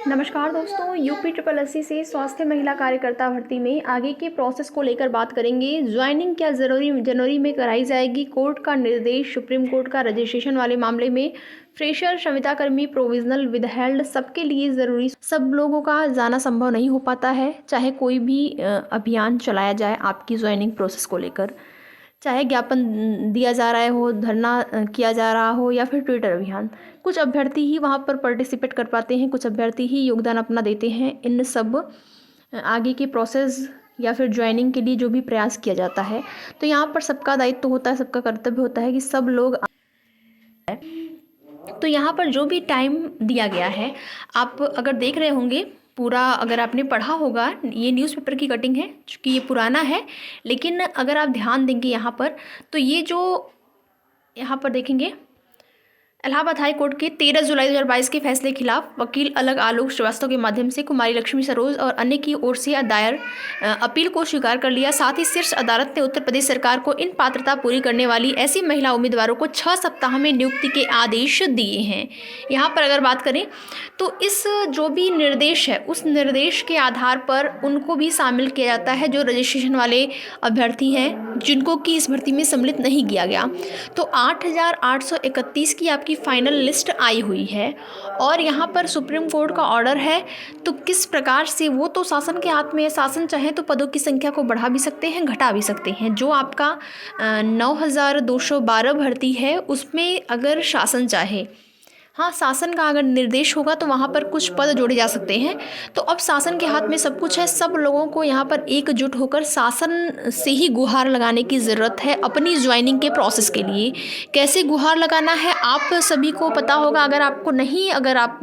नमस्कार दोस्तों, UP triple SC से स्वास्थ्य महिला कार्यकर्ता भर्ती में आगे के प्रोसेस को लेकर बात करेंगे। ज्वाइनिंग क्या जनवरी में कराई जाएगी, कोर्ट का निर्देश, सुप्रीम कोर्ट का रजिस्ट्रेशन वाले मामले में फ्रेशर, संविदा कर्मी, प्रोविजनल, विदहेल्ड सबके लिए ज़रूरी। सब लोगों का जाना संभव नहीं हो पाता है, चाहे कोई भी अभियान चलाया जाए आपकी ज्वाइनिंग प्रोसेस को लेकर, चाहे ज्ञापन दिया जा रहा हो, धरना किया जा रहा हो या फिर ट्विटर अभियान। कुछ अभ्यर्थी ही वहाँ पर पार्टिसिपेट कर पाते हैं, कुछ अभ्यर्थी ही योगदान अपना देते हैं। इन सब आगे के प्रोसेस या फिर ज्वाइनिंग के लिए जो भी प्रयास किया जाता है, तो यहाँ पर सबका दायित्व होता है, सबका कर्तव्य होता है कि सब लोग। तो यहाँ पर जो भी टाइम दिया गया है, आप अगर देख रहे होंगे पूरा, अगर आपने पढ़ा होगा, ये न्यूज़पेपर की कटिंग है, चूँकि ये पुराना है, लेकिन अगर आप ध्यान देंगे यहाँ पर, तो ये जो यहाँ पर देखेंगे, इलाहाबाद हाई कोर्ट के 13 जुलाई 2022 के फैसले के खिलाफ वकील अलग आलोक श्रीवास्तव के माध्यम से कुमारी लक्ष्मी सरोज और अन्य की ओर से दायर अपील को स्वीकार कर लिया। साथ ही शीर्ष अदालत ने उत्तर प्रदेश सरकार को इन पात्रता पूरी करने वाली ऐसी महिला उम्मीदवारों को 6 सप्ताह में नियुक्ति के आदेश दिए हैं। यहाँ पर अगर बात करें तो इस जो भी निर्देश है, उस निर्देश के आधार पर उनको भी शामिल किया जाता है जो रजिस्ट्रेशन वाले अभ्यर्थी हैं, जिनको कि इस भर्ती में सम्मिलित नहीं किया गया। तो 8,831 की आपकी फाइनल लिस्ट आई हुई है और यहाँ पर सुप्रीम कोर्ट का ऑर्डर है। तो किस प्रकार से, वो तो शासन के हाथ में है, शासन चाहे तो पदों की संख्या को बढ़ा भी सकते हैं, घटा भी सकते हैं। जो आपका 9,212 भर्ती है, उसमें अगर शासन चाहे, हाँ, शासन का अगर निर्देश होगा तो वहाँ पर कुछ पद जोड़े जा सकते हैं। तो अब शासन के हाथ में सब कुछ है, सब लोगों को यहाँ पर एकजुट होकर शासन से ही गुहार लगाने की ज़रूरत है अपनी ज्वाइनिंग के प्रोसेस के लिए। कैसे गुहार लगाना है आप सभी को पता होगा, अगर आपको नहीं, अगर आप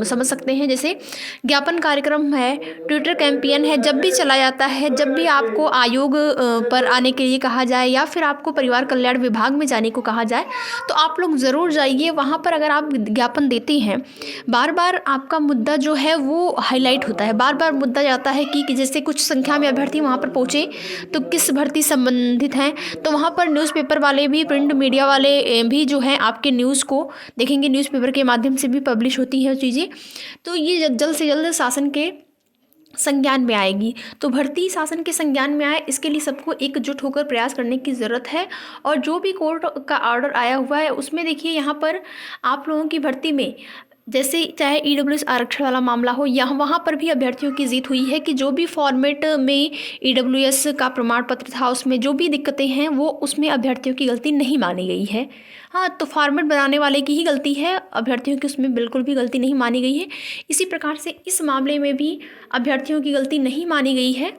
समझ सकते हैं, जैसे ज्ञापन कार्यक्रम है, ट्विटर कैंपेन है, जब भी चला जाता है, जब भी आपको आयोग पर आने के लिए कहा जाए या फिर आपको परिवार कल्याण विभाग में जाने को कहा जाए, तो आप लोग ज़रूर जाइए। वहाँ पर अगर आप ज्ञापन देते हैं, बार बार आपका मुद्दा जो है वो हाईलाइट होता है, बार बार मुद्दा जाता है कि जैसे कुछ संख्या में अभ्यर्थी वहाँ पर पहुँचे तो किस भर्ती संबंधित हैं, तो वहाँ पर न्यूज़पेपर वाले भी, प्रिंट मीडिया वाले भी जो हैं आपके न्यूज़ को देखेंगे, न्यूज़पेपर के माध्यम से भी पब्लिश होती हैं चीज़ें। तो ये जल्द से जल्द शासन के संज्ञान में आएगी। तो भर्ती शासन के संज्ञान में आए, इसके लिए सबको एकजुट होकर प्रयास करने की ज़रूरत है। और जो भी कोर्ट का ऑर्डर आया हुआ है उसमें देखिए, यहाँ पर आप लोगों की भर्ती में जैसे चाहे ईडब्ल्यूएस आरक्षण वाला मामला हो, यहाँ वहाँ पर भी अभ्यर्थियों की जीत हुई है कि जो भी फॉर्मेट में ईडब्ल्यूएस का प्रमाण पत्र था, उसमें जो भी दिक्कतें हैं वो उसमें अभ्यर्थियों की गलती नहीं मानी गई है। हाँ, तो फॉर्मेट बनाने वाले की ही गलती है, अभ्यर्थियों की उसमें बिल्कुल भी गलती नहीं मानी गई है। इसी प्रकार से इस मामले में भी अभ्यर्थियों की गलती नहीं मानी गई है।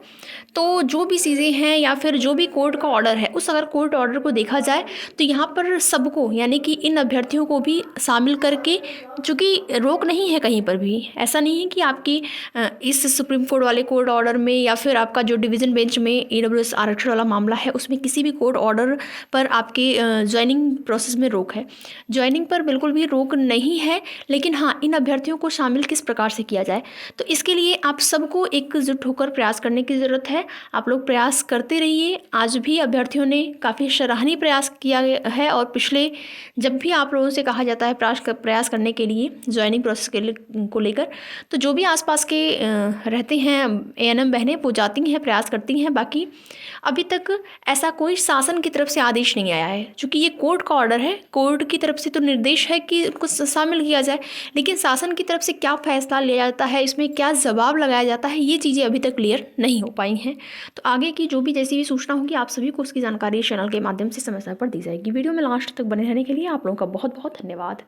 तो जो भी चीज़ें हैं या फिर जो भी कोर्ट का ऑर्डर है, उस अगर कोर्ट ऑर्डर को देखा जाए तो यहाँ पर सबको, यानी कि इन अभ्यर्थियों को भी शामिल करके, चूँकि रोक नहीं है कहीं पर भी, ऐसा नहीं है कि आपकी इस सुप्रीम कोर्ट वाले कोर्ट ऑर्डर में या फिर आपका जो डिवीज़न बेंच में ईडब्ल्यूएस आरक्षण वाला मामला है, उसमें किसी भी कोर्ट ऑर्डर पर आपके ज्वाइनिंग प्रोसेस में रोक है। ज्वाइनिंग पर बिल्कुल भी रोक नहीं है, लेकिन हाँ, इन अभ्यर्थियों को शामिल किस प्रकार से किया जाए, तो इसके लिए आप सबको एकजुट होकर प्रयास करने की ज़रूरत है। आप लोग प्रयास करते रहिए। आज भी अभ्यर्थियों ने काफ़ी सराहनीय प्रयास किया है और पिछले जब भी आप लोगों से कहा जाता है प्रयास करने के लिए ज्वाइनिंग प्रोसेस को लेकर, तो जो भी आसपास के रहते हैं एएनएम बहनें, वो जाती हैं, प्रयास करती हैं। बाकी अभी तक ऐसा कोई शासन की तरफ से आदेश नहीं आया है, क्योंकि ये कोर्ट का ऑर्डर है। कोर्ट की तरफ से तो निर्देश है कि उनको शामिल किया जाए, लेकिन शासन की तरफ से क्या फैसला लिया जाता है, इसमें क्या जवाब लगाया जाता है, ये चीज़ें अभी तक क्लियर नहीं हो पाई हैं। तो आगे की जो भी जैसी भी सूचना होगी, आप सभी को उसकी जानकारी चैनल के माध्यम से समय समय पर दी जाएगी। वीडियो में लास्ट तक बने रहने के लिए आप लोगों का बहुत बहुत धन्यवाद।